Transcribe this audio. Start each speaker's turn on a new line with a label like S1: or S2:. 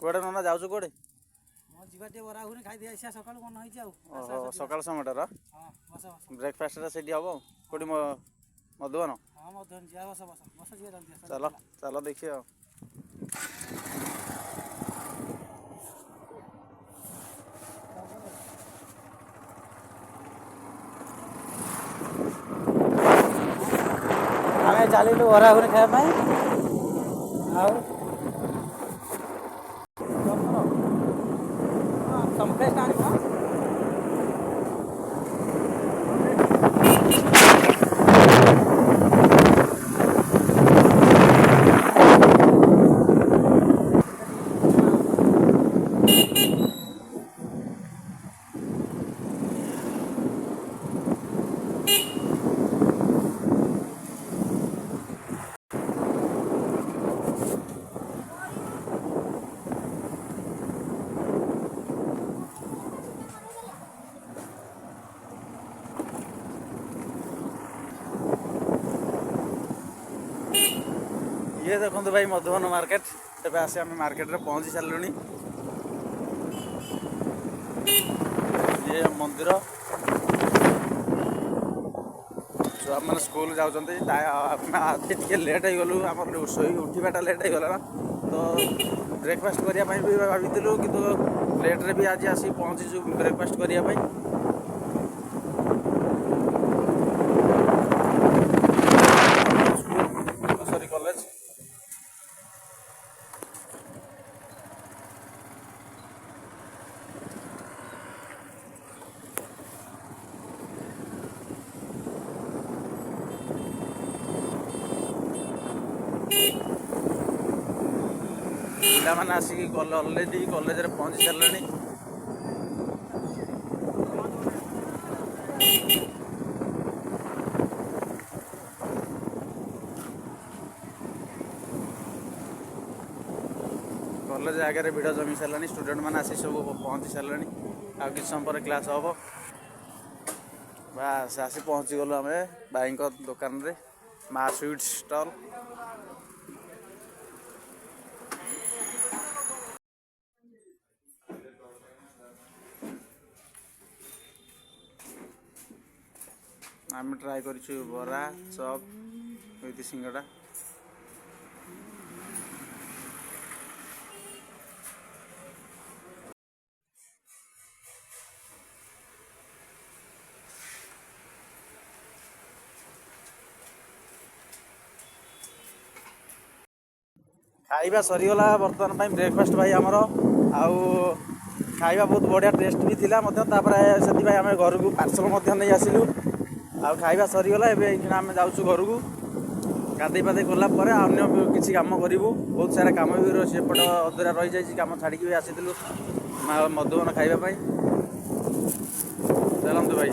S1: कुआडे नना जाऊछु कुआडे
S2: ଯିବା ଟିକେ ବରା ଘୁଗୁନି ଖାଇଦେଇ ଆସିବା ସକାଳୁ ମନ ହେଇଛି ଆଉ।
S1: ଓହୋ ସକାଳ ସମୟଟାର
S2: ହଁ ବସ ବସ।
S1: ବ୍ରେକଫାଷ୍ଟଟା ସେଇଠି ହବ କୋଉଠି ମଧୁବନ।
S2: ହଁ ମଧୁବନ ଯିବା ବସ ବସ ବସ ଯିବା ଜଲ୍ଦି ଆସ।
S1: ଚାଲ ଚାଲ ଦେଖିବା ଆଉ।
S2: ଆମେ ଚାଲିଲୁ ବରା ଘୁଗୁନି ଖାଇବା ପାଇଁ ଆଉ ତମ ପ୍ଲେସ୍ଟା ଆଣିବ।
S1: ये देखो भाई मधुबन मार्केट एवं आसे आम मार्केट रे पहुँची सारे ये मंदिर छुआ मैंने स्कूल जाऊँगी टे लेट हो गलु आम शोई उठाटा लेट हो गला तो ब्रेकफास्ट करने भी भाई कि लेट्रे भी आज आसी पहुँचीचु ब्रेकफास्ट करने सॉरी कॉलेज पिला आसिक अलरेडी कॉलेज रे पहुँची सारे कॉलेज आगे भिड़ जमी सारे स्टूडेंट मैंने आसी सब पहुँची सारे आ कि समय पर क्लास हम बास आसी पहुँची गलु आम भाई दुकान रे माँ स्वीट स्टॉल। आम ट्राए करूँ बरा चप विथ सिंगड़ा खाइबा सरीगला बर्तमान पर ब्रेकफास्ट भाई आमर आउ खाइबा बहुत बढ़िया टेस्ट भी थिला से आम घर को पार्सल नहीं आसिलु आउ खाइबा सरीगला एवं आम जाऊँ घर को गाधे पाधे गलापर अन्य किसी कम करूँ बहुत सारा कम भी सेपट अधूरा रही जाइए कम छाड़ी भी आसीलु मधुबन खाइबा चलतु भाई।